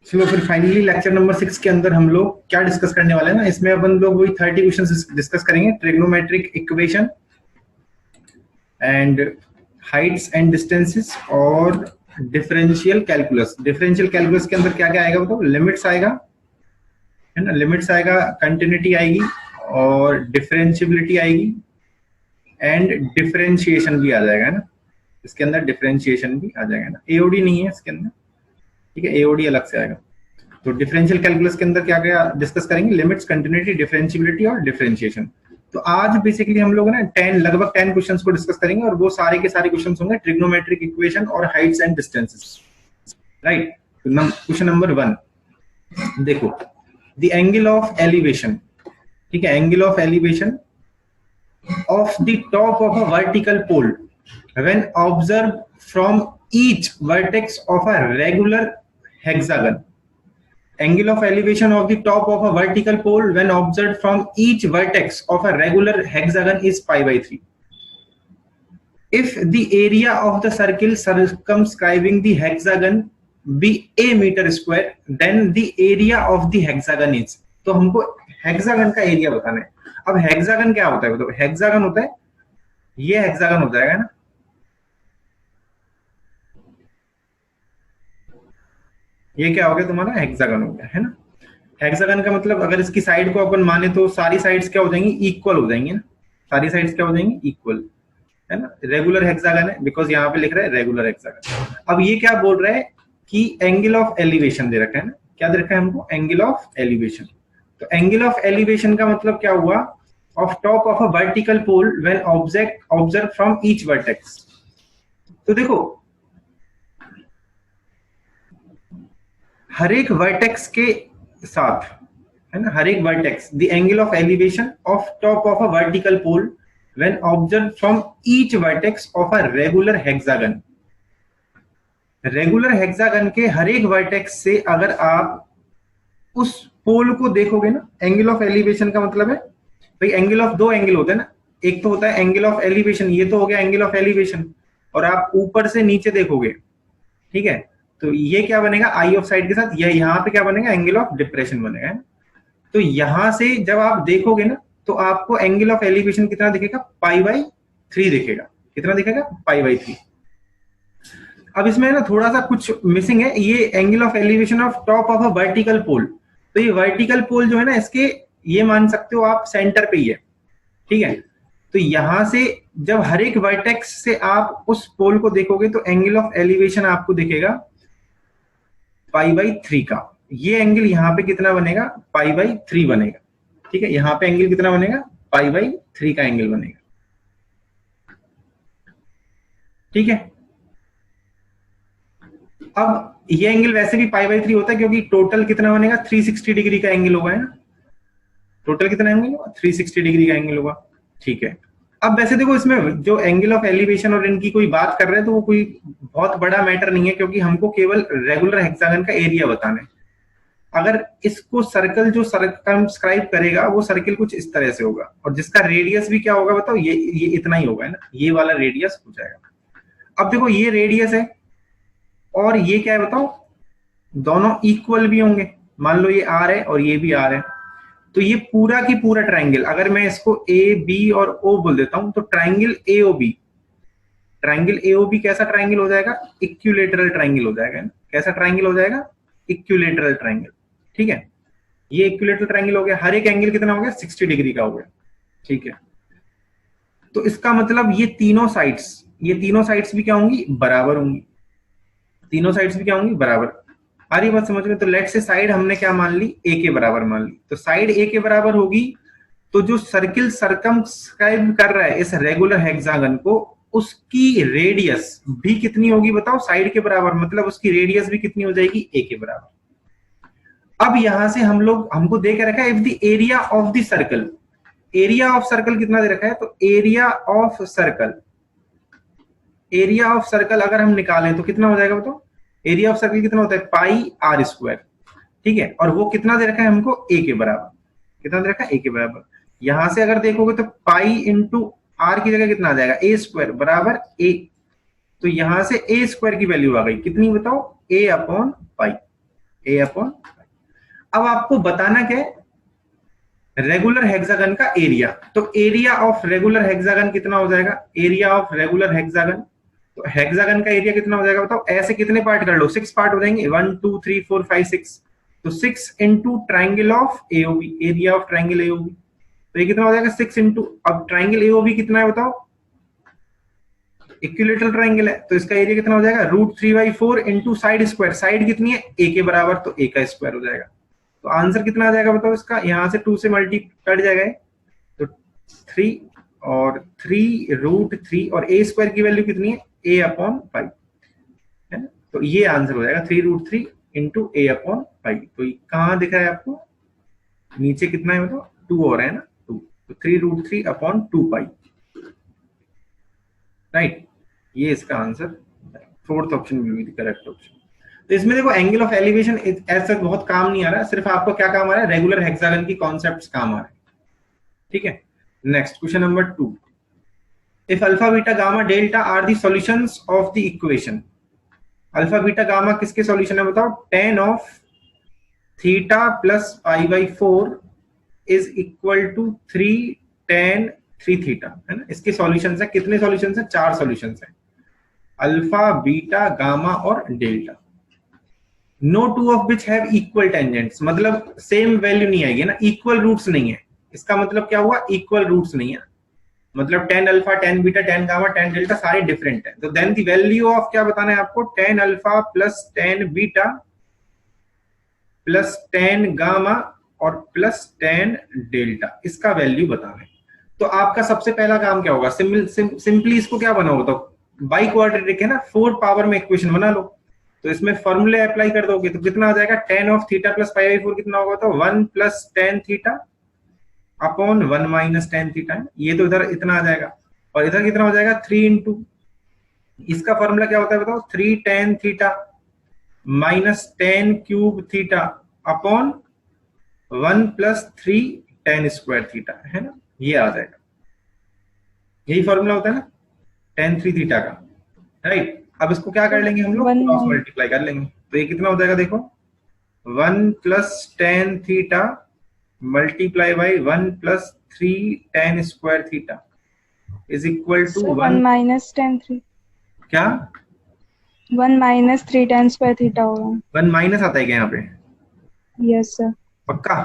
चलो फिर finally lecture number 6 के अंदर हम लोग क्या डिस्कस करने वाले हैं ना, इसमें अपन लोग वही 30 क्वेश्चंस डिस्कस करेंगे, trigonometric equation and Heights and distances और डिफरेंशियल कैलकुलस। डिफरेंशियल कैलकुलस के अंदर क्या क्या आएगा बताओ? लिमिट्स आएगा, है ना, लिमिट्स आएगा, कंटिन्यूटी आएगी और डिफरेंशियबिलिटी आएगी एंड डिफरेंशिएशन भी आ जाएगा, है ना। इसके अंदर डिफरेंशिएशन भी आ जाएगा ना, एओडी नहीं है इसके अंदर, ठीक है, एओडी अलग से आएगा। तो डिफरेंशियल कैलकुलस के अंदर क्या क्या डिस्कस करेंगे? लिमिट्स, कंटिन्यूटी, डिफरेंशियबिलिटी और डिफरेंशिएशन। तो आज बेसिकली हम लोग ना लगभग 10 क्वेश्चंस को डिस्कस करेंगे और वो सारे के सारे क्वेश्चंस होंगे ट्रिग्नोमेट्रिक इक्वेशन और Heights and distances, right. Question number 1 देखो, द एंगल ऑफ एलिवेशन, ठीक है, angle of elevation of the top of a vertical pole when observed from each vertex of a regular hexagon. Angle of elevation of the top of a vertical pole when observed from each vertex of a regular hexagon is pi by 3. If the area of the circle circumscribing the hexagon be a meter square, then the area of the hexagon is. तो हमको hexagon का area बताना है। अब hexagon क्या होता है? तो हेक्सागन होता है, ये हेक्सागन हो जाएगा ना, ये क्या हो गया तुम्हारा? हेक्सागन हो गया, है ना। हेक्सागन का मतलब अगर इसकी साइड को अपन माने तो सारी साइड्स क्या हो जाएंगी? इक्वल हो जाएंगी ना, सारी साइड्स क्या हो जाएंगी? इक्वल, है ना। रेगुलर हेक्सागन है बिकॉज यहाँ पे लिख रहा है रेगुलर हेक्सागन। अब ये क्या बोल रहा है कि एंगल ऑफ एलिवेशन दे रखा है ना, क्या दे रखा है हमको? Angle of elevation. तो एंगल ऑफ एलिवेशन का मतलब क्या हुआ? Of top of a vertical pole when observe from each vertex. तो देखो हर एक वर्टेक्स के साथ, है ना, हर एक vertex, the angle of elevation of top of a vertical pole when observe from each vertex of a regular hexagon. Regular hexagon के हर एक वर्टेक्स से अगर आप उस पोल को देखोगे ना, एंगल ऑफ एलिवेशन का मतलब है भाई एंगल ऑफ, दो एंगल होते हैं ना, एक तो होता है एंगल ऑफ एलिवेशन, ये तो हो गया एंगल ऑफ एलिवेशन, और आप ऊपर से नीचे देखोगे, ठीक है, तो ये क्या बनेगा? आई ऑफ साइड के साथ ये यहाँ पे क्या बनेगा? एंगल ऑफ डिप्रेशन बनेगा, है। तो यहां से जब आप देखोगे ना तो आपको एंगल ऑफ एलिवेशन कितना दिखेगा? पाई बाई 3 दिखेगा। कितना दिखेगा? Pi by 3। अब इसमें ना थोड़ा सा कुछ मिसिंग है, ये angle of elevation of top of a vertical pole. तो ये वर्टिकल पोल जो है ना, इसके ये मान सकते हो आप सेंटर पे ही है, ठीक है। तो यहां से जब हर एक वर्टेक्स से आप उस पोल को देखोगे तो एंगल ऑफ एलिवेशन आपको दिखेगा पाई बाई 3 का। ये एंगल यहाँ पे कितना बनेगा? पाई बाई 3 बनेगा, ठीक है। यहाँ पे एंगल कितना बनेगा? पाई बाई 3 का एंगल बनेगा, ठीक है। अब ये एंगल वैसे भी पाई बाई 3 होता है क्योंकि टोटल कितना बनेगा? 360 डिग्री का एंगल होगा, है ना। टोटल कितना एंगल होगा? 360 डिग्री का एंगल होगा, ठीक है। अब वैसे देखो इसमें जो एंगल ऑफ एलिवेशन और इनकी कोई बात कर रहे हैं तो वो कोई बहुत बड़ा मैटर नहीं है, क्योंकि हमको केवल रेगुलर हेक्सागन का एरिया बताना है। अगर इसको सर्कल जो सर्कमस्क्राइब करेगा वो सर्कल कुछ इस तरह से होगा, और जिसका रेडियस भी क्या होगा बताओ? ये इतना ही होगा, है ना, ये वाला रेडियस हो जाएगा। अब देखो ये रेडियस है और ये क्या है बताओ? दोनों इक्वल भी होंगे। मान लो ये आर है और ये भी आर है, तो ये पूरा की पूरा ट्राइंगल, अगर मैं इसको ए बी और ओ बोल देता हूं तो ट्राइंगल एओबी, ट्राइंगल एओबी कैसा ट्राइंगल हो जाएगा? इक्विलेटरल ट्राइंगल हो जाएगा, कैसा ट्राइंगल हो जाएगा? इक्विलेटरल ट्राइंगल, ठीक है। ये इक्विलेटरल ट्राइंगल हो गया, हर एक एंगल कितना हो गया? 60 डिग्री का हो गया, ठीक है। तो इसका मतलब ये तीनों साइड्स भी क्या होंगी? बराबर होंगी। तीनों साइड्स भी क्या होंगी? बराबर। आ रही बात समझ में? तो लेट से साइड हमने क्या मान ली? ए के बराबर मान ली। तो साइड ए के बराबर होगी तो जो सर्किल सर्कमस्क्राइब कर रहा है इस रेगुलर हेक्सागन को, उसकी रेडियस भी कितनी होगी बताओ? साइड के बराबर, मतलब उसकी रेडियस भी कितनी हो जाएगी? ए के बराबर। अब यहां से हमको दे के रखा है if the area of the circle, area of circle कितना दे रखा है? तो एरिया ऑफ सर्कल अगर हम निकालें तो कितना हो जाएगा बताओ? एरिया ऑफ सर्कल कितना होता है? पाई आर स्क्वायर, ठीक है। और वो कितना दे रखा है हमको? ए के बराबर। कितना दे रखा है? ए के बराबर। यहां से अगर देखोगे तो पाई इंटू आर की जगह कितना आ जाएगा? ए स्क्वायर बराबर ए। तो यहां से ए स्क्वायर की वैल्यू आ गई कितनी बताओ? ए अपॉन पाई। a upon. अब आपको बताना क्या है, रेगुलर हेक्सागन का एरिया। तो एरिया ऑफ रेगुलर हेक्सागन कितना हो जाएगा, एरिया ऑफ रेगुलर हेक्सागन, तो हेक्सागन का एरिया कितना हो जाएगा बताओ, ऐसे कितने पार्ट कर लो, 6 पार्ट हो जाएंगे, 1 2 3 4 5 6, तो 6 into triangle of AOB, area of triangle AOB, तो ये कितना हो जाएगा 6 इंटू, अब ट्राइंगल एओबी कितना है बताओ, इक्विलेटरल ट्राइंगल है, तो इसका एरिया कितना हो जाएगा √3/4 इंटू साइड स्क्वायर, साइड कितनी है a के बराबर, तो a का स्क्वायर हो जाएगा। तो आंसर कितना आ जाएगा बताओ इसका, यहां से 2 से मल्टी कट जाएगा, तो 3 और 3 √3, और a स्क्वायर की वैल्यू कितनी है a/5 है ना, तो ये आंसर हो जाएगा 3√3 इंटू a/5। तो कहाँ दिखा है आपको, नीचे कितना है बताओ, 2 हो रहा है ना, 2, तो 3√3/2π, राइट, ये इसका answer, fourth option will be the correct option. तो इसमें देखो एंगल ऑफ एलिवेशन ऐसा बहुत काम नहीं आ रहा, सिर्फ आपको क्या काम आ रहा है, रेगुलर हेक्सागन की कॉन्सेप्ट्स काम आ रहे हैं, ठीक है। Next question number 2, if alpha beta gamma delta are the solutions of the equation, alpha beta gamma किसके सॉल्यूशन है बताओ, tan of theta plus π/4 is equal to 3 tan 3 theta, है ना, इसके सॉल्यूशंस है, कितने सॉल्यूशंस है, 4 सॉल्यूशंस है, अल्फा बीटा गामा और delta, no two of which have equal tangents, मतलब सेम वैल्यू नहीं आएगी ना, इक्वल रूट्स नहीं है, इसका मतलब क्या हुआ, इक्वल रूट्स नहीं है, मतलब tan alpha, tan beta, tan gamma, tan delta सारे डिफरेंट है, तो देन द वैल्यू ऑफ क्या बताना है आपको, tan alpha plus tan beta plus tan gamma और प्लस tan डेल्टा, इसका वैल्यू बताना है। तो आपका सबसे पहला काम क्या होगा, सिंपली इसको क्या बनाओ, तो बाई क्वाड्रेटिक है ना, 4 पावर में इक्वेशन बना लो, तो इसमें फॉर्मूले अप्लाई कर दोगे तो कितना आ जाएगा, tan ऑफ थीटा प्लस π/4 कितना होगा, तो 1 plus tan theta upon 1 minus tan theta, ये तो इधर इतना आ जाएगा, और इधर कितना हो जाएगा 3 इंटू, इसका फॉर्मूला क्या होता है बताओ, 3 tan theta minus tan cube theta upon 1 plus 3 tan square theta, है ना, ये आ जाएगा, यही फॉर्मूला होता है ना tan 3 थीटा का, राइट। अब इसको क्या कर लेंगे हम लोग, क्रॉस मल्टीप्लाई कर लेंगे, तो ये कितना हो जाएगा देखो, 1 plus tan theta multiply by 1 plus 3 tan square theta is equal to 1 minus tan 3, क्या 1 माइनस 3 tan स्क्वायर थीटा होगा, 1 माइनस आता है क्या यहाँ पे, यस सर, पक्का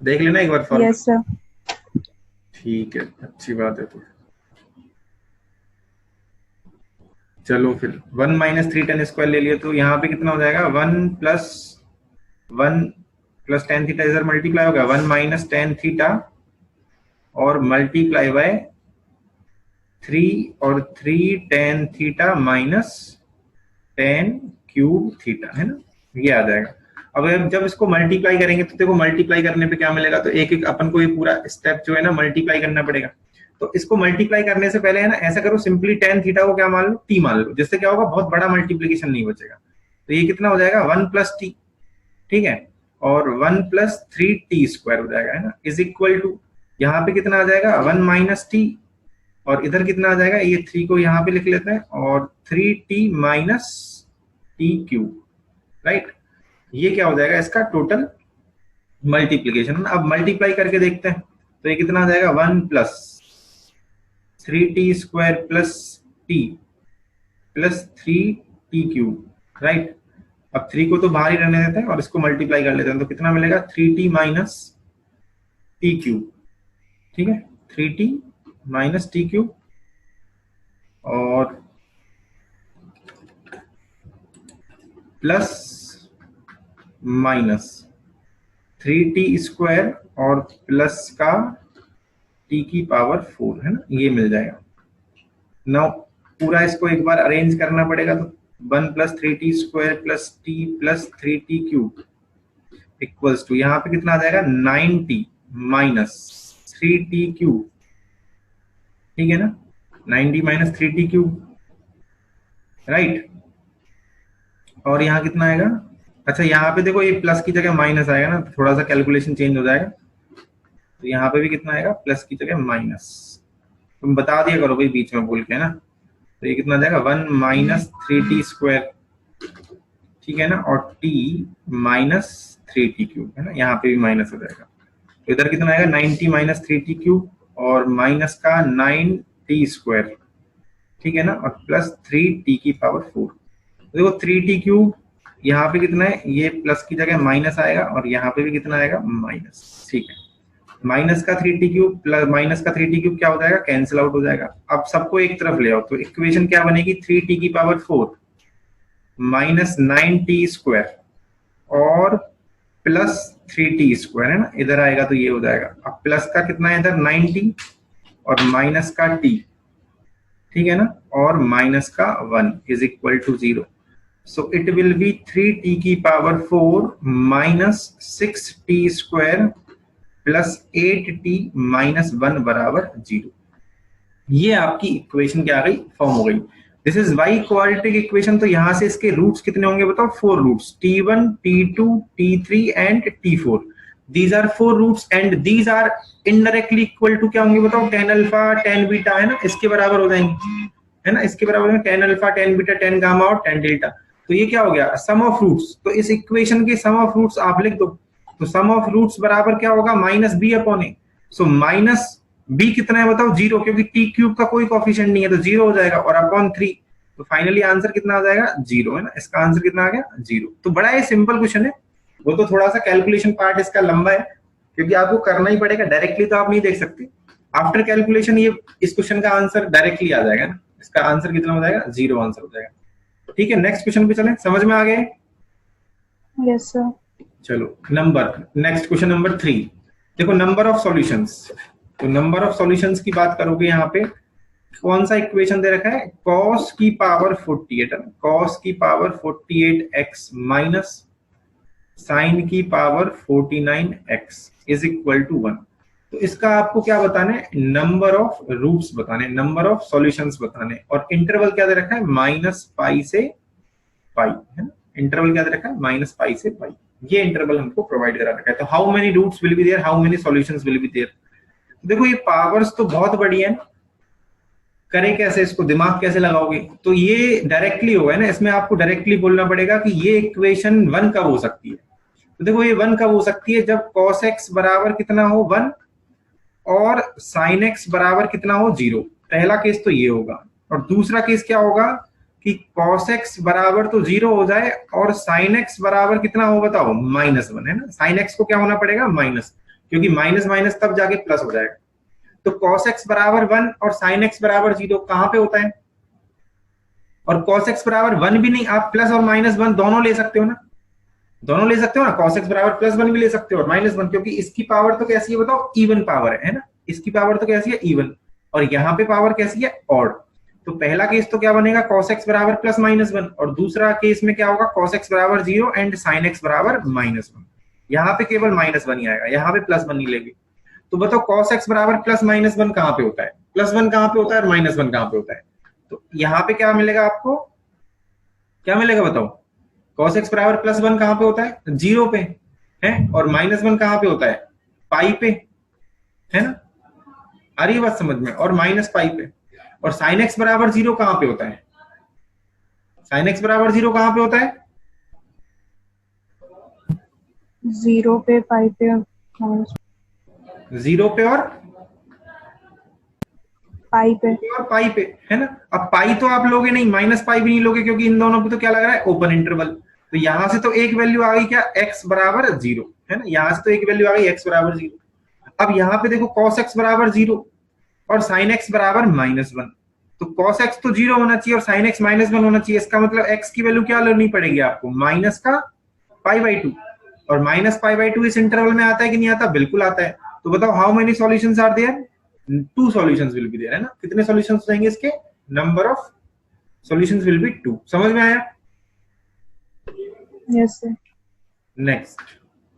देख लेना एक बार फॉर्मूला, यस सर, ठीक है, अच्छी बात है। तो चलो फिर 1 माइनस 3 tan स्क्वायर ले लिया, तो यहाँ पे कितना हो जाएगा, 1 प्लस tan थीटा इधर मल्टीप्लाई होगा 1 माइनस tan थीटा और मल्टीप्लाई बाय 3 और 3 tan theta minus tan cube theta, है ना, ये आ जाएगा। अब जब इसको मल्टीप्लाई करेंगे तो देखो मल्टीप्लाई करने पे क्या मिलेगा, तो एक एक अपन को ये पूरा स्टेप जो है ना मल्टीप्लाई करना पड़ेगा, तो इसको मल्टीप्लाई करने से पहले है ना ऐसा करो, सिंपली tan थीटा को क्या मान लो, t मान लो, जिससे क्या होगा बहुत बड़ा मल्टीप्लीकेशन नहीं बचेगा, तो ये कितना हो जाएगा 1 प्लस टी, ठीक है, और 1 प्लस 3t स्क्वायर हो जाएगा, है ना, इज इक्वल टू, यहाँ पे कितना आ जाएगा 1 माइनस टी, और इधर कितना आ जाएगा, ये 3 को यहाँ पे लिख लेते हैं, और 3t minus T cube, right, ये क्या हो जाएगा इसका टोटल मल्टीप्लीकेशन। अब मल्टीप्लाई करके देखते हैं, तो ये कितना आ जाएगा 1 plus 3t square plus t plus 3t cube, right. अब 3 को तो बाहर ही रहने देते हैं और इसको मल्टीप्लाई कर लेते हैं, तो कितना मिलेगा 3t माइनस टी क्यूब, ठीक है, 3t माइनस टी क्यूब और प्लस माइनस 3t स्क्वायर और प्लस का t की पावर 4, है ना, ये मिल जाएगा। नाउ पूरा इसको एक बार अरेंज करना पड़ेगा, तो 1 plus 3t square plus t plus 3t cube equals to, यहाँ पे कितना आ जाएगा 9t माइनस 3t क्यूब, ठीक है ना, 9t minus 3t cube, right, और यहाँ कितना आएगा, अच्छा यहाँ पे देखो ये प्लस की जगह माइनस आएगा ना, तो थोड़ा सा कैलकुलेशन चेंज हो जाएगा, तो यहाँ पे भी कितना आएगा प्लस की जगह माइनस, तुम बता दिया करो भाई बीच में बोल के, है ना, तो ये कितना आ जाएगा 1 माइनस 3t स्क्वायर, ठीक है ना, और t माइनस 3t³ है ना, यहाँ पे भी माइनस हो जाएगा, तो इधर कितना आएगा 90 माइनस 3t³ और माइनस का 9t², ठीक है ना, और प्लस 3t⁴। देखो 3t³ यहाँ पे कितना है, ये प्लस की जगह माइनस आएगा और यहाँ पे भी कितना आएगा माइनस, ठीक है। माइनस का 3t³ प्लस माइनस का 3t³ क्या हो जाएगा, कैंसिल आउट हो जाएगा। अब सबको एक तरफ ले आओ तो इक्वेशन क्या बनेगी, 3t⁴ माइनस 9t² और प्लस 3t² है ना, इधर आएगा तो ये हो जाएगा। अब प्लस का कितना है इधर 90 और माइनस का t, ठीक है ना, और माइनस का 1 is equal to 0। So it will be 3t⁴ minus 6t² plus 8t minus 1 बराबर 0। ये आपकी इक्वेशन क्या आ गई, फॉर्म हो गई। This is why quadratic equation. तो यहां से इसके रूट्स कितने होंगे बताओ, 4 roots, t1 t2 t3 and t4। These are 4 roots and these are indirectly equal to क्या होंगे बताओ, tan अल्फा tan बीटा है ना, इसके बराबर हो जाएंगे, है ना, इसके बराबर में tan alpha tan beta tan gamma और tan डेल्टा। तो ये क्या हो गया, सम ऑफ रूट्स। तो इस इक्वेशन के सम ऑफ रूट्स आप लिख दो, तो सम ऑफ रूट्स बराबर क्या होगा, माइनस बी अपॉन ए। सो माइनस बी कितना है बताओ, 0, क्योंकि t³ का कोई कोफिशिएंट नहीं है तो 0 हो जाएगा, और अपॉन 3। तो फाइनली आंसर कितना आ जाएगा, 0 है ना, इसका आंसर कितना आ गया 0। तो बड़ा ही सिंपल क्वेश्चन है, वो तो थोड़ा सा कैलकुलेशन पार्ट इसका लंबा है, क्योंकि आपको करना ही पड़ेगा, डायरेक्टली तो आप नहीं देख सकते। आफ्टर कैलकुलेशन ये इस क्वेश्चन का आंसर डायरेक्टली आ जाएगा ना, इसका आंसर कितना हो जाएगा, 0 आंसर हो जाएगा। ठीक है, नेक्स्ट क्वेश्चन पे चलें, समझ में आ गए? Yes sir. चलो नेक्स्ट क्वेश्चन नंबर 3। देखो नंबर ऑफ सॉल्यूशंस। तो नंबर ऑफ सॉल्यूशंस की बात करोगे, यहाँ पे कौन सा इक्वेशन दे रखा है, cos की पावर 48 है, cos की पावर 48x माइनस साइन की power 49x is equal to 1। तो इसका आपको क्या बताना है, नंबर ऑफ रूट्स बताने, नंबर ऑफ सॉल्यूशंस बताने, और इंटरवल क्या दे रखा है, -π से π है ना, इंटरवल क्या दे रखा है, -π से π। ये इंटरवल हमको प्रोवाइड करा रखा है। तो how many roots will be there, how many solutions will be there. देखो ये पावर्स तो बहुत बड़ी है, करें कैसे इसको, दिमाग कैसे लगाओगे। तो ये डायरेक्टली होगा ना, इसमें आपको डायरेक्टली बोलना पड़ेगा कि ये इक्वेशन 1 कब हो सकती है। तो देखो ये 1 कब हो सकती है, जब cos x बराबर कितना हो 1 और sin x बराबर कितना हो 0। पहला केस तो ये होगा, और दूसरा केस क्या होगा कि cos x बराबर तो 0 हो जाए और sin x बराबर कितना हो बताओ, -1 है ना। sin x को क्या होना पड़ेगा, माइनस, क्योंकि माइनस माइनस तब जाके प्लस हो जाएगा। तो cos x बराबर 1 और sin x बराबर 0 कहां पे होता है, और cos x बराबर 1 भी नहीं, आप प्लस और -1 दोनों ले सकते हो ना, दोनों ले सकते हो ना, cos x बराबर +1 भी ले सकते हो और -1, क्योंकि इसकी पावर तो कैसी है बताओ, इवन पावर है ना, इसकी पावर तो कैसी है, इवन, और यहाँ पे पावर कैसी है, ऑड। तो पहला केस तो क्या बनेगा, cos x बराबर +-1, और दूसरा केस में क्या होगा, cos x बराबर 0 एंड sin x बराबर -1। यहाँ पे केवल -1 ही आएगा, यहाँ पे +1 नहीं लेंगे। तो बताओ cos x बराबर +-1 कहाँ पे होता है, +1 कहाँ पे होता है और -1 कहाँ पे होता है। तो यहाँ पे क्या मिलेगा आपको, क्या मिलेगा बताओ, cos x बराबर +1 कहाँ पे होता है, 0 पे है, और -1 कहाँ पे होता है, पाई पे, है ना, आ रही है बात समझ में, और -π पे। और sin x बराबर 0 कहाँ पे होता है, sin x बराबर 0 कहाँ पे होता है, 0 पे, पाई पे, 0 पे और पाई पे, और पाई पे, है ना। अब पाई तो आप लोगे नहीं, -π भी नहीं लोगे, क्योंकि इन दोनों पे तो क्या लग रहा है, ओपन इंटरवल। तो यहां से तो एक वैल्यू आ गई क्या, x बराबर 0, है ना, यहां से तो एक वैल्यू आ गई x बराबर 0। अब यहाँ पे देखो cos x बराबर 0 और sin x बराबर -1। तो cos x तो 0 होना चाहिए और sin x -1 होना चाहिए। इसका मतलब x की वैल्यू क्या लेनी पड़ेगी आपको, माइनस का π/2, और -π/2 इस इंटरवल में आता है कि नहीं आता, बिल्कुल आता है। तो बताओ how many solutions are there, 2 solutions will be there, है ना। कितने सॉल्यूशंस रहेंगे इसके, number of solutions will be 2। समझ में आया? Yes sir. नेक्स्ट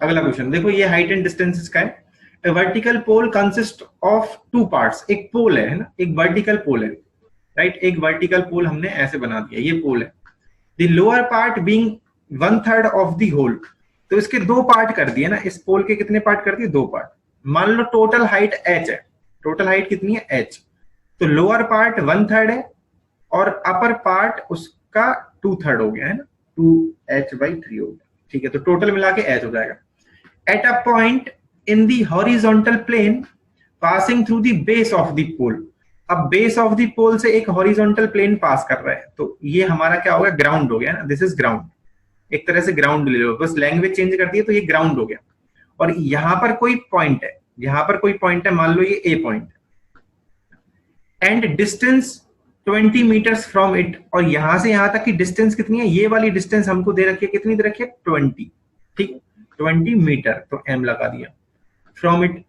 अगला क्वेश्चन देखो, ये हाइट एंड डिस्टेंसेस का है। A vertical pole consists of 2 parts। एक पोल है ना, एक वर्टिकल पोल है, राइट, एक वर्टिकल पोल हमने ऐसे बना दिया, ये पोल है। The lower part being 1/3 of the whole। तो इसके 2 पार्ट कर दिए ना, इस पोल के कितने पार्ट कर दिए, 2 पार्ट। मान लो टोटल हाइट h है, टोटल हाइट कितनी है, h। तो लोअर पार्ट 1/3 है और अपर पार्ट उसका 2/3 हो गया, है ना। 2h/3 होगा, ठीक है। तो टोटल मिला के h हो जाएगा। At a point in the horizontal plane passing through the base of the pole, अब बेस ऑफ द पोल से एक हॉरिजॉन्टल प्लेन पास कर रहा है, तो ये हमारा क्या हो गया, ग्राउंड हो गया ना, दिस इज ग्राउंड, एक तरह से ग्राउंड ले लो, बस लैंग्वेज चेंज कर दी है तो ये ग्राउंड हो गया। और यहां पर कोई पॉइंट है, यहां पर कोई पॉइंट है, मान लो ये A point, and distance 20 metres from it, और यहां से यहां तक की डिस्टेंस कितनी है, ये वाली डिस्टेंस हमको दे रखी है, कितनी दे रखी है, 20, ठीक, 20 मीटर, तो m लगा दिया। From it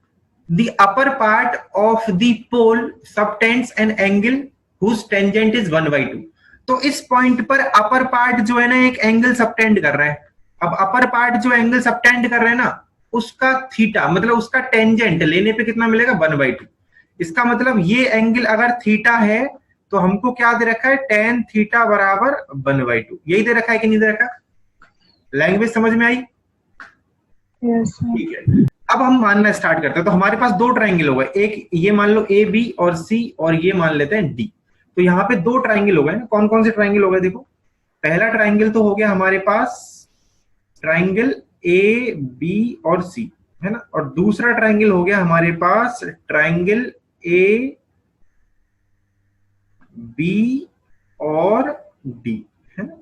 the upper part of the pole subtends an angle whose tangent is 1/2, तो इस पॉइंट पर अपर पार्ट जो है ना एक एंगल सबटेंड कर रहा है। अब अपर पार्ट जो एंगल सबटेंड कर रहा है ना, उसका थीटा मतलब उसका टेंजेंट लेने पे कितना मिलेगा, 1/2। इसका मतलब ये एंगल अगर थीटा है तो हमको क्या दे रखा है, tan थीटा बराबर 1/2, यही दे रखा है कि नहीं दे रखा, लैंग्वेज समझ में आई? Yes sir. ठीक है, अब हम मानना स्टार्ट करते हैं। तो हमारे पास दो ट्राइंगल हो गए, एक ये मान लो ए बी और सी, और ये मान लेते हैं डी। तो यहाँ पे दो ट्राइंगल हो गए ना, कौन कौन से ट्राइंगल हो गए, देखो पहला ट्राइंगल तो हो गया हमारे पास ट्राइंगल ए बी और सी, है ना, और दूसरा ट्राइंगल हो गया हमारे पास ट्राइंगल ए बी और डी, है ना।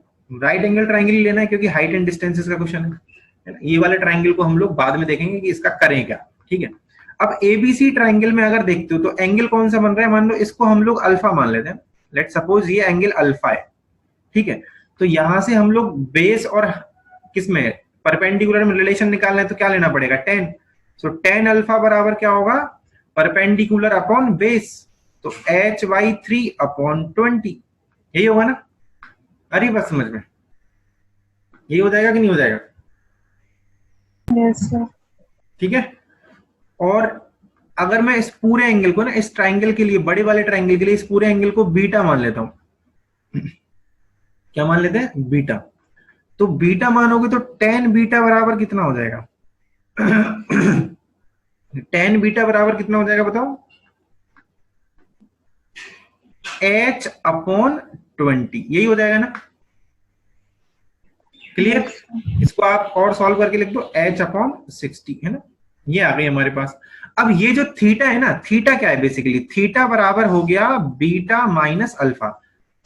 राइट एंगल ट्राइंगल लेना है क्योंकि हाइट एंड डिस्टेंसेस का क्वेश्चन है ना। ये वाले ट्राइंगल को हम लोग बाद में देखेंगे कि इसका करें क्या, ठीक है। अब एबीसी ट्राइंगल में अगर देखते हो तो एंगल कौन सा बन रहा है, मान लो इसको हम लोग अल्फा मान लेते हैं, लेट सपोज ये एंगल अल्फा है, ठीक है। तो यहां से हम लोग बेस और किसमें परपेंडिकुलर में रिलेशन निकालना है, तो क्या लेना पड़ेगा, tan। सो tan अल्फा बराबर क्या होगा, परपेंडिकुलर अपॉन बेस, तो h/3/20, यही होगा ना। अरे बस समझ में, यही हो जाएगा कि नहीं हो जाएगा? Yes sir. ठीक है। और अगर मैं इस पूरे एंगल को ना, इस ट्राइंगल के लिए, बड़े वाले ट्राइंगल के लिए इस पूरे एंगल को बीटा मान लेता हूं, क्या मान लेते हैं, बीटा। तो बीटा मानोगे तो tan बीटा बराबर कितना हो जाएगा tan बीटा बराबर कितना हो जाएगा बताओ, h/20, यही हो जाएगा ना, क्लियर। इसको आप और सॉल्व करके लिख दो, h/60, है ना, ये आ गई हमारे पास। अब ये जो थीटा है ना, थीटा क्या है, बेसिकली थीटा बराबर हो गया बीटा माइनस अल्फा,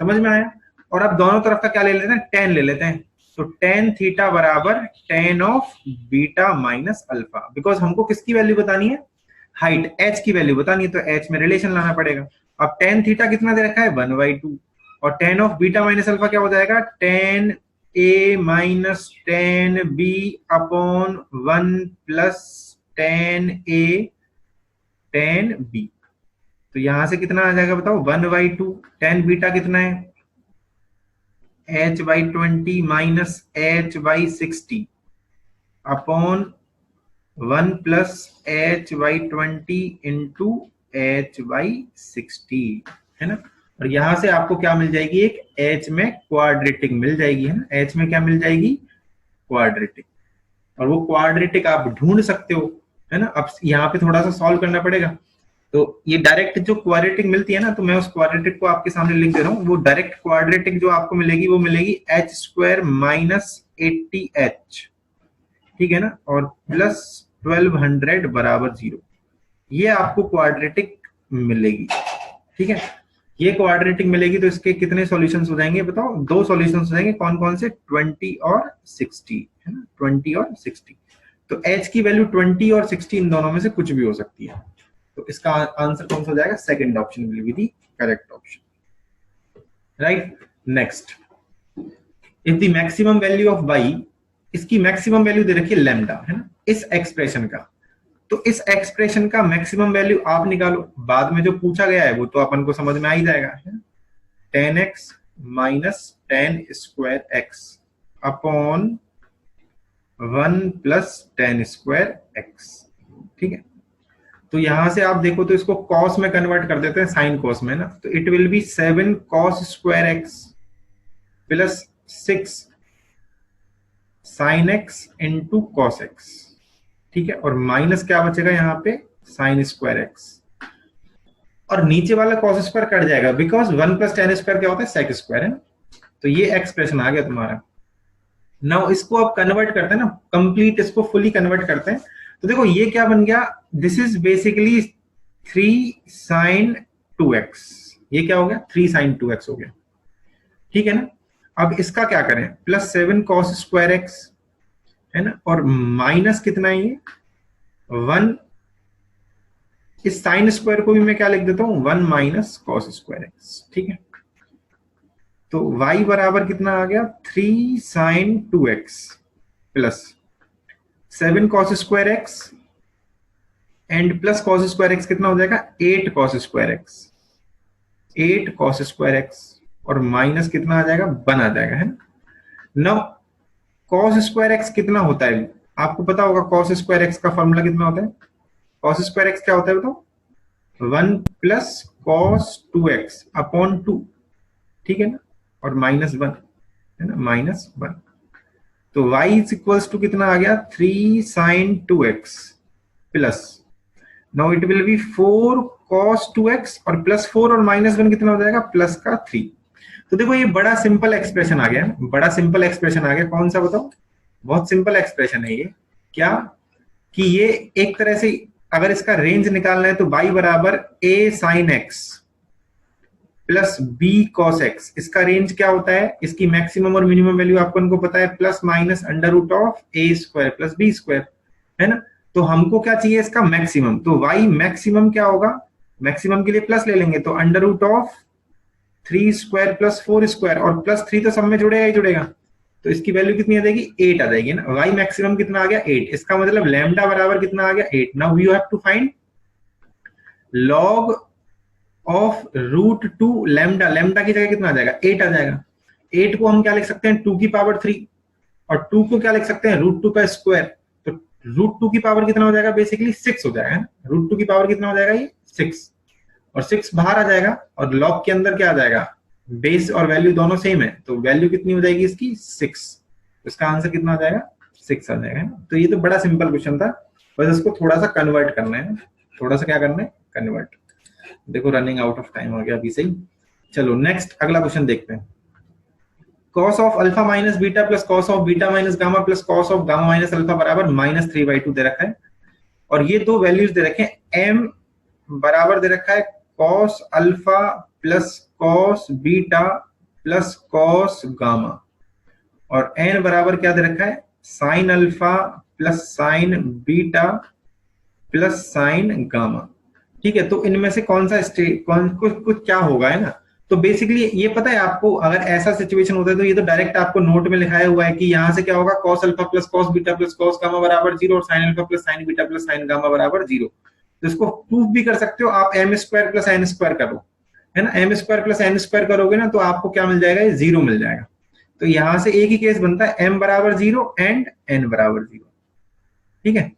समझ में आया। और अब दोनों तरफ का क्या ले लेते हैं, tan ले लेते हैं, तो tan थीटा बराबर tan of beta minus alpha, because हमको किसकी वैल्यू बतानी है, हाइट, h की वैल्यू बतानी है, तो h में रिलेशन लाना पड़ेगा। अब tan थीटा कितना दे रखा है, 1/2, और tan of beta minus alpha क्या हो जाएगा, tan a minus tan b upon 1 plus tan a tan b। तो यहां से कितना आ जाएगा बताओ, 1/2, tan बीटा कितना है, h/20 minus h/60 upon 1 plus h/20 into h/60, है ना। और यहां से आपको क्या मिल जाएगी, एक h में क्वाड्रेटिक मिल जाएगी, है ना, h में क्या मिल जाएगी, क्वाड्रेटिक। और वो क्वाड्रेटिक आप ढूंढ सकते हो, है ना। अब यहाँ पे थोड़ा सा सॉल्व करना पड़ेगा, तो ये डायरेक्ट जो क्वाड्रेटिक मिलती है ना, तो मैं उस क्वाड्रेटिक को आपके सामने लिख दे रहा हूँ। वो डायरेक्ट क्वाड्रेटिक जो आपको मिलेगी वो मिलेगी h² माइनस 80h, ठीक है ना, और प्लस 1200 बराबर 0, ये आपको क्वाड्रेटिक मिलेगी, ठीक है। ये क्वाड्रेटिक मिलेगी तो इसके कितने सॉल्यूशंस हो जाएंगे बताओ, दो सॉल्यूशंस हो जाएंगे, कौन कौन से, 20 और 60, है ना, 20 और 60। तो h की वैल्यू 20 और 60 इन दोनों में से कुछ भी हो सकती है, तो इसका आंसर कौन सा हो जाएगा, second option will be the correct option, right. Next, if the maximum value of y, इसकी मैक्सिमम वैल्यू दे रखी है लैम्डा, है ना, इस एक्सप्रेशन का, तो इस एक्सप्रेशन का मैक्सिमम वैल्यू आप निकालो, बाद में जो पूछा गया है वो तो अपन को समझ में आ ही जाएगा, है ना, tan x minus tan square x upon 1 plus tan square x, ठीक है। तो यहां से आप देखो तो इसको cos में कन्वर्ट कर देते हैं sin cos में ना, तो it will be 7 cos square x plus 6 sin x into cos x, ठीक है। और माइनस क्या बचेगा यहाँ पे, sin स्क्वायर x, और नीचे वाला cos स्क्वायर कट जाएगा, बिकॉज 1 प्लस tan स्क्वायर क्या होता है, sec स्क्वायर, है ना। तो ये एक्सप्रेशन आ गया तुम्हारा, नाउ इसको आप कन्वर्ट करते हैं ना, कंप्लीट इसको फुली कन्वर्ट करते हैं, तो देखो ये क्या बन गया, this is basically 3 sin 2x। ये क्या हो गया, 3 sin 2x हो गया, ठीक है ना। अब इसका क्या करें, +7 cos² है ना, और माइनस कितना है ये 1, इस साइन स्क्वायर को भी मैं क्या लिख देता हूं 1 - cos²x, ठीक है। तो y बराबर कितना आ गया 3 sin 2x plus 7 cos² and plus cos² कितना हो जाएगा 8 cos², 8 cos² और माइनस कितना आ जाएगा 1 आ जाएगा, है ना। नाउ cos² कितना होता है, आपको पता होगा cos² का फॉर्मूला कितना होता है, cos² क्या होता है बताओ, 1 + cos2x अपॉन 2, ठीक है ना, और -1 है ना, -1। तो y इज इक्वल्स टू कितना आ गया 3 sin 2x plus, now it will be 4 cos2x और +4 और -1 कितना हो जाएगा +3। तो देखो ये बड़ा सिंपल एक्सप्रेशन आ गया, बड़ा सिंपल एक्सप्रेशन आ गया, कौन सा बताओ, बहुत सिंपल एक्सप्रेशन है ये, क्या कि ये एक तरह से अगर इसका रेंज निकालना है तो y बराबर a sin x plus b cos x, इसका रेंज क्या होता है, इसकी मैक्सिमम और मिनिमम वैल्यू आपको उनको पता है, ±√a² प्लस b², है ना। तो हमको क्या चाहिए इसका मैक्सिमम, तो y मैक्सिमम क्या होगा, मैक्सिमम के लिए प्लस ले लेंगे, तो √3² प्लस 4² और +3 तो सब में जुड़ेगा ही जुड़ेगा, तो इसकी वैल्यू कितनी आ जाएगी 8 आ जाएगी ना। y मैक्सिमम कितना आ गया 8, इसका मतलब लैम्डा बराबर कितना आ गया 8। Now you have to find log of √2 lambda, lambda की जगह कितना आ जाएगा 8 आ जाएगा। 8 को हम क्या लिख सकते हैं 2 की पावर 3 और 2 को क्या लिख सकते हैं √2 का स्क्वायर, तो √2 की पावर कितना हो जाएगा बेसिकली 6 हो जाएगा, √2 की पावर कितना हो जाएगा ये 6, और 6 बाहर आ जाएगा और लॉग के अंदर क्या आ जाएगा, बेस और वैल्यू दोनों सेम है, तो वैल्यू कितनी हो जाएगी इसकी 6, इसका आंसर कितना आ जाएगा 6 आ जाएगा, है ना। तो ये तो बड़ा सिंपल क्वेश्चन था, बस इसको थोड़ा सा कन्वर्ट करना है, थोड़ा सा क्या करना है कन्वर्ट। देखो रनिंग आउट ऑफ टाइम हो गया अभी से ही, चलो नेक्स्ट अगला क्वेश्चन देखते हैं। cos of alpha minus beta plus cos of beta minus gamma plus cos of gamma minus alpha बराबर -3/2 दे रखा है, और ये दो वैल्यूज दे रखे हैं, m बराबर दे रखा है cos alpha plus cos beta plus cos gamma, और n बराबर क्या दे रखा है sin alpha plus sin beta plus sin gamma, ठीक है। तो इनमें से कौन सा कुछ क्या होगा, है ना। तो बेसिकली ये पता है आपको, अगर ऐसा सिचुएशन होता है तो ये तो डायरेक्ट आपको नोट में लिखाया हुआ है कि यहाँ से क्या होगा cos alpha plus cos beta plus cos gamma बराबर 0 और sin alpha plus sin beta plus sin gamma बराबर 0। तो इसको प्रूफ भी कर सकते हो आप, m² प्लस n² करो, है ना, m² प्लस n² करोगे ना तो आपको क्या मिल जाएगा, ये 0 मिल जाएगा। तो यहां से एक ही केस बनता है m बराबर 0 एंड n बराबर 0, ठीक है,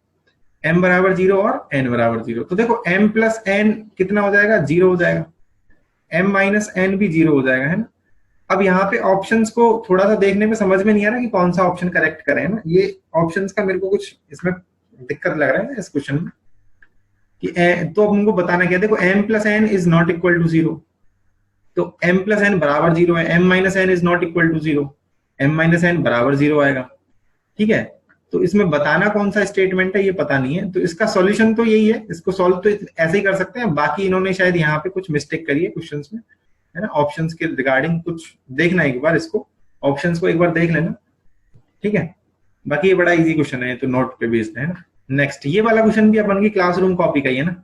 m बराबर 0 और n बराबर 0। तो देखो m प्लस n कितना हो जाएगा 0 हो जाएगा, m माइनस n भी 0 हो जाएगा, है ना। अब यहाँ पे ऑप्शंस को थोड़ा सा देखने में समझ में नहीं आ रहा कि कौन सा ऑप्शन करेक्ट करें, है ना, ये ऑप्शंस का मेरे को कुछ इसमें दिक्कत लग रहा है इस क्वेश्चन में कि तो अब हमको बताना क्या, देखो m plus n is not equal to 0, तो m प्लस n बराबर 0 है, m minus n is not equal to 0, m minus n बराबर 0 आएगा, ठीक है। तो इसमें बताना कौन सा स्टेटमेंट है ये पता नहीं है, तो इसका सॉल्यूशन तो यही है, इसको सॉल्व तो ऐसे ही कर सकते हैं, बाकी इन्होंने शायद यहाँ पे कुछ मिस्टेक करी है क्वेश्चंस में, है ना। ऑप्शंस के रिगार्डिंग कुछ देखना एक बार, इसको ऑप्शंस को एक बार देख लेना, ठीक है। बाकी ये बड़ा इजी क्वेश्चन है, तो नोट पे बेस्ड है ना। नेक्स्ट ये वाला क्वेश्चन भी अपन की क्लासरूम कॉपी का ही है ना।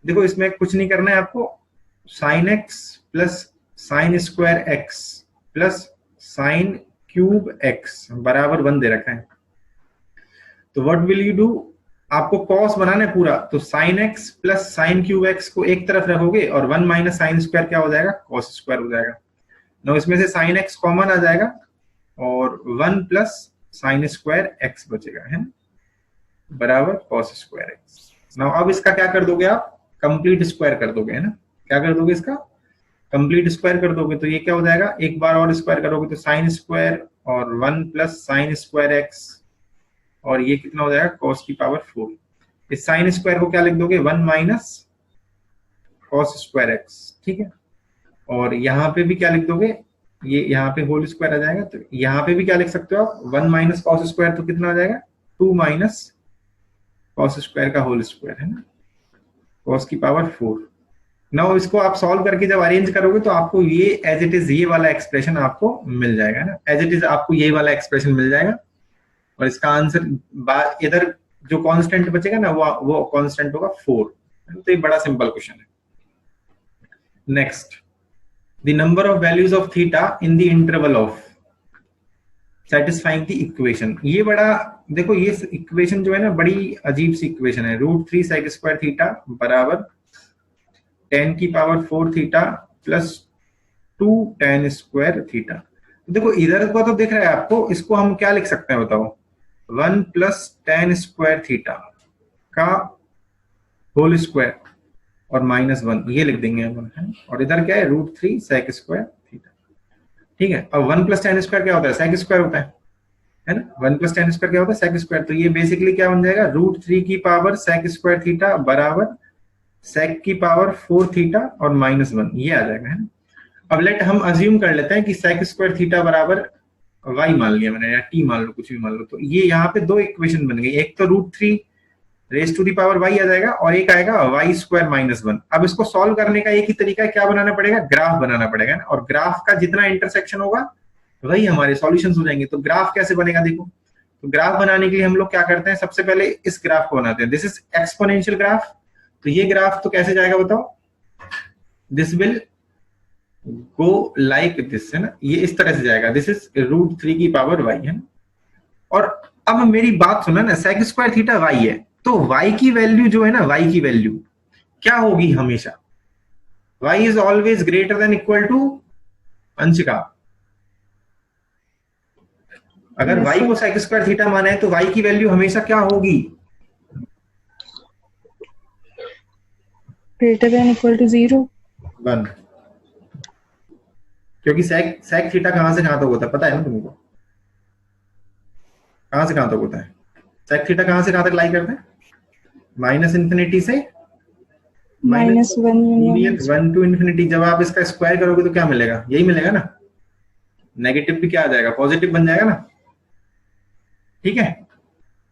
देखो इसमें कुछ नहीं करना है आपको, sin x plus sin² x plus sin³ x बराबर 1 दे रखा है, तो व्हाट विल यू डू, आपको cos बनाना है पूरा, तो sin x plus sin³ x को एक तरफ रखोगे और 1 माइनस sin² क्या हो जाएगा cos² हो जाएगा। ना इसमें से sin x कॉमन आ जाएगा और 1 प्लस sin² x बचेगा, है ना, बराबर cos² x। ना अब इसका क्या कर दोगे आप, कंप्लीट स्क्वायर कर दोगे, है ना, क्या कर दोगे इसका कंप्लीट स्क्वायर कर दोगे, तो ये क्या हो जाएगा एक बार और स्क्वायर करोगे तो sin² और 1 प्लस sin² x, और ये कितना हो जाएगा cos की पावर 4, इस sin² को क्या लिख दोगे 1 माइनस cos² x, ठीक है, और यहाँ पे भी क्या लिख दोगे ये यहाँ पे होल स्क्वायर आ जाएगा, तो यहाँ पे भी क्या लिख सकते हो आप, 1 माइनस कॉस स्क्वायर, तो कितना आ जाएगा 2 माइनस कॉस स्क्वायर का होल स्क्वायर, है ना, कॉस की पावर 4। नाउ इसको आप सॉल्व करके जब अरेंज करोगे तो आपको ये एज इट इज ये वाला एक्सप्रेशन आपको मिल जाएगा ना, एज इट इज आपको ये वाला एक्सप्रेशन मिल जाएगा। और इसका आंसर इधर जो कांस्टेंट बचेगा ना वो कांस्टेंट होगा 4। तो ये बड़ा सिंपल क्वेश्चन है। Next, the number of values of theta in the interval of satisfying the equation. ये बड़ा देखो, ये इक्वेशन जो है ना बड़ी अजीब सी इक्वेशन है। √3 sec स्क्वायर थीटा बराबर 10 की power 4 theta plus 2 tan square theta. तो देखो इधर को तो दिख रहा है आपको, इसको हम क्या लिख सकते हैं बताओ, 1 प्लस tan स्क्वायर थीटा का होल स्क्वायर और -1 ये लिख देंगे हम, है? और इधर क्या है, √3 sec स्क्वायर थीटा। ठीक है, अब 1 प्लस tan स्क्वायर क्या होता है, sec स्क्वायर होता है ना। 1 प्लस tan स्क्वायर क्या होता है, sec स्क्वायर। तो ये बेसिकली क्या बन जाएगा, √3 की पावर sec स्क्वायर थीटा बराबर sec की पावर 4 थीटा और -1 ये आ जाएगा, है ना। अब लेट हम अज्यूम कर लेते हैं कि sec स्क्वायर थीटा बराबर y मान लिया मैंने, या t मान लो, कुछ भी मान लो। तो ये यहाँ पे दो इक्वेशन बन गई, एक तो √3 raise to the power y आ जाएगा और एक आएगा y स्क्वायर -1। अब इसको सॉल्व करने का एक ही तरीका है, क्या बनाना पड़ेगा, ग्राफ बनाना पड़ेगा ना। और ग्राफ का जितना इंटरसेक्शन होगा वही हमारे सॉल्यूशंस हो जाएंगे। तो ग्राफ कैसे बनेगा देखो, तो ग्राफ बनाने के लिए हम लोग क्या करते हैं, सबसे पहले इस ग्राफ को बनाते हैं। This is exponential graph. तो ये ग्राफ तो कैसे जाएगा बताओ, this will go like this, है ना, ये इस तरह से जाएगा। दिस इज √3 की पावर y, है ना। और अब मेरी बात सुना ना, sec स्क्वायर थीटा y है, तो y की वैल्यू जो है ना, y की वैल्यू क्या होगी हमेशा, y is always greater than equal to Anshika. अगर Yes, y sir. को sec स्क्वायर थीटा माना है तो y की वैल्यू हमेशा क्या होगी, Greater than equal to 0. 1। क्योंकि sec थीटा कहां से कहां तक होता है पता है ना तुमको, कहां से कहां तक होता है, sec थीटा कहां से कहां तक लाई करता है, -∞ से -1 union. -1 to infinity. जब आप इसका स्क्वायर करोगे तो क्या मिलेगा, यही मिलेगा ना, नेगेटिव भी क्या आ जाएगा, पॉजिटिव बन जाएगा ना। ठीक है,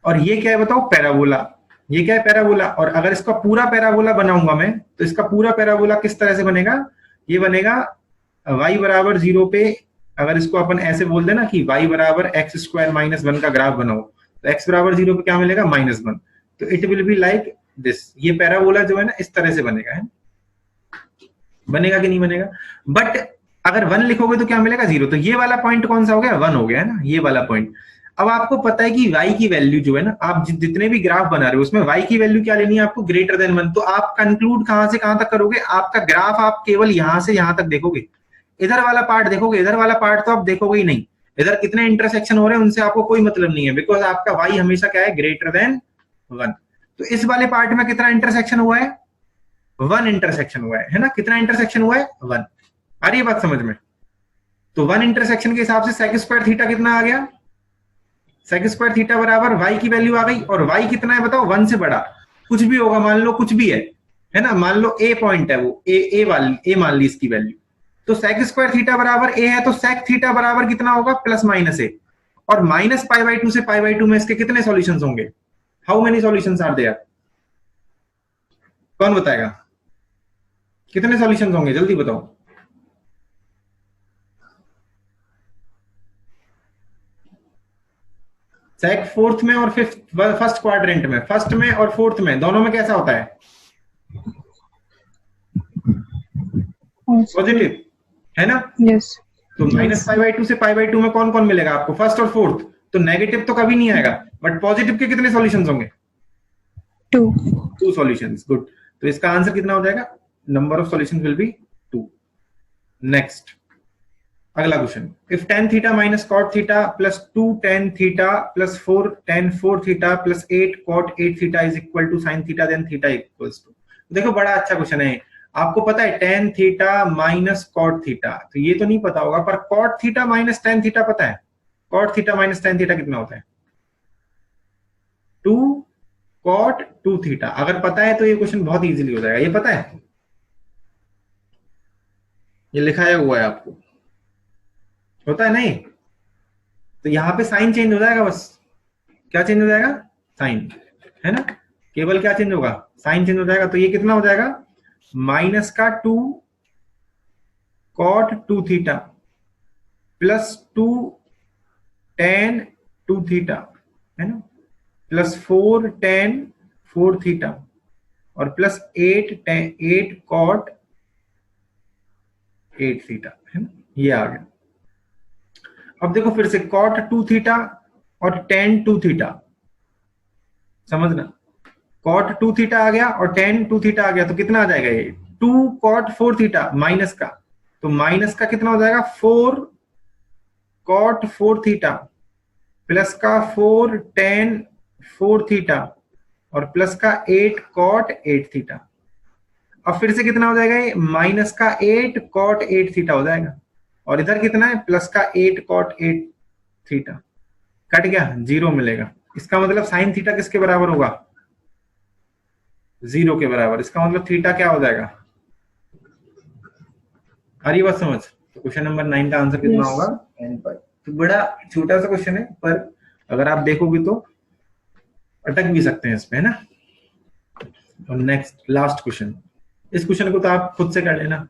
और ये क्या है बताओ, पैराबोला। ये क्या है, पैराबोला। और अगर इसका पूरा पैराबोला बनाऊंगा मैं, तो इसका पूरा पैराबोला किस तरह से बनेगा, ये बनेगा y बराबर 0 पे, अगर इसको अपन ऐसे बोल देना कि y बराबर x स्क्वायर -1 का ग्राफ बनाओ, तो x बराबर 0 पे क्या मिलेगा, -1। तो it will be like this. ये पैराबोला जो है ना इस तरह से बनेगा, है बनेगा कि नहीं बनेगा। बट अगर 1 लिखोगे तो क्या मिलेगा, 0। तो ये वाला पॉइंट कौन सा हो गया, 1 हो गया, है ना, ये वाला पॉइंट। अब आपको पता है कि y की वैल्यू जो है ना, आप जितने भी ग्राफ बना रहे हो उसमें y की वैल्यू क्या लेनी है आपको, ग्रेटर देन 1। तो आप कंक्लूड कहां से कहां तक करोगे, आपका ग्राफ आप केवल यहां से यहां तक देखोगे, इधर वाला पार्ट देखोगे, इधर वाला पार्ट तो आप देखोगे ही नहीं। इधर कितने इंटरसेक्शन हो रहे हैं उनसे आपको कोई मतलब नहीं है, बिकॉज आपका y हमेशा क्या है, ग्रेटर देन 1। तो इस वाले पार्ट में कितना इंटरसेक्शन हुआ है, 1 इंटरसेक्शन हुआ है ना। कितना इंटरसेक्शन हुआ है, 1। आ रही है बात समझ में। तो 1 इंटरसेक्शन के हिसाब से sec स्क्वायर थीटा कितना आ गया, sec स्क्वायर थीटा बराबर y की वैल्यू आ गई। और y कितना है बताओ, 1 से बड़ा कुछ भी होगा, मान लो कुछ भी है ना, मान लो a पॉइंट है, वो a वाली a मान ली इसकी वैल्यू। तो sec स्क्वायर थीटा बराबर a है, तो sec थीटा बराबर कितना होगा, +-a। और -π/2 से π/2 में इसके कितने सॉल्यूशंस होंगे, how many solutions are there, कौन बताएगा, कितने सॉल्यूशंस होंगे, जल्दी बताओ। सेक फोर्थ में और फर्स्ट क्वाड्रेंट में, फर्स्ट में और फोर्थ में, दोनों में कैसा होता है, पॉजिटिव, है ना। Yes. तो -π/2 से π/2 में कौन कौन मिलेगा आपको, फर्स्ट और फोर्थ। तो नेगेटिव तो कभी नहीं आएगा, बट पॉजिटिव के कितने सॉल्यूशंस होंगे, 2. 2 सॉल्यूशंस। गुड। तो इसका आंसर कितना हो जाएगा, number of solutions will be 2। Next, अगला question, if tan theta minus cot theta plus 2 tan theta plus 4 tan 4 theta plus 8 cot 8 theta is equal to sin theta, then theta equals to. देखो बड़ा अच्छा question है। आपको पता है tan theta minus cot theta, तो ये तो नहीं पता होगा, पर cot theta minus tan theta पता है। cot theta minus tan theta कितना होता है, 2 cot 2 थीटा। अगर पता है तो ये क्वेश्चन बहुत इजीली हो जाएगा। ये पता है, ये लिखाया हुआ है आपको, होता है नहीं? तो यहाँ पे साइन चेंज हो जाएगा बस। क्या चेंज हो जाएगा? साइन, है ना? केवल क्या चेंज होगा? साइन चेंज हो जाएगा। तो ये कितना हो जाएगा? माइनस का 2 cot 2 theta plus 2 tan 2 theta, है ना, प्लस 4 tan 4 थीटा और प्लस 8 कॉट 8 थीटा, है ना? ये आ गया। अब देखो फिर से कॉट 2 थीटा और tan 2 थीटा, समझना, कॉट 2 थीटा आ गया और tan 2 थीटा आ गया, तो कितना आ जाएगा ये? 2 कॉट 4 थीटा माइनस का, तो माइनस का कितना हो जाएगा? 4 कॉट 4 थीटा प्लस का 4 tan 4 थीटा और प्लस का 8 कॉट 8 थीटा। अब फिर से कितना हो जाएगा ये? माइनस का 8 कॉट 8 थीटा हो जाएगा और इधर कितना है? प्लस का 8 कॉट 8 थीटा। कट गया, 0 मिलेगा। इसका मतलब साइन थीटा किसके बराबर होगा? 0 के बराबर। इसका मतलब थीटा क्या हो जाएगा? आ रही बात समझ? तो क्वेश्चन नंबर 9 का आंसर कितना Yes. होगा? n पाई। तो बड़ा छोटा सा क्वेश्चन है, पर अगर आप देखोगे तो अटक भी सकते हैं इसमें, है ना? और नेक्स्ट लास्ट क्वेश्चन, इस क्वेश्चन को तो आप खुद से कर लेना।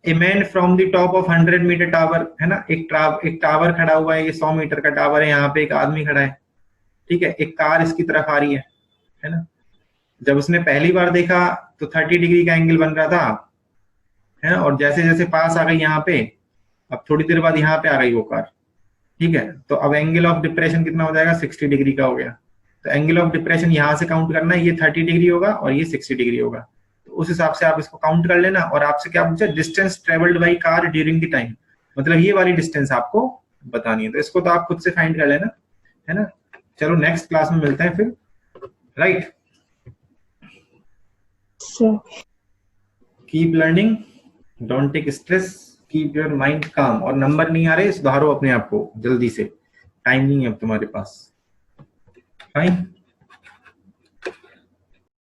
A man from the top of 100 metre tower, है ना, एक टावर खड़ा हुआ है, ये 100 मीटर का टावर है, यहाँ पे एक आदमी खड़ा है, ठीक है, एक कार इसकी तरफ आ रही है ना? जब उसने पहली बार देखा तो 30 डिग्री का एंगल बन रहा था, है ना? और जैसे जैसे पास आ गई यहाँ पे, अब थोड़ी देर बाद यहाँ पे आ गई वो कार, ठीक है, तो अब एंगल ऑफ डिप्रेशन कितना हो जाएगा? 60 डिग्री का हो गया। तो एंगल ऑफ डिप्रेशन यहाँ से काउंट करना है, ये 30 डिग्री होगा और ये 60 डिग्री होगा, तो उस हिसाब से आप इसको काउंट कर लेना। और आपसे क्या पूछा? Distance travelled by car during the time, मतलब ये वाली डिस्टेंस आपको बतानी है। तो इसको तो आप खुद से फाइंड कर लेना, है ना? चलो नेक्स्ट क्लास में मिलते हैं फिर, right? Sir. Keep learning, don't take stress, keep your mind calm. और नंबर नहीं आ रहे, सुधारो अपने आप को जल्दी से, टाइम नहीं है अब तुम्हारे पास। फाइन।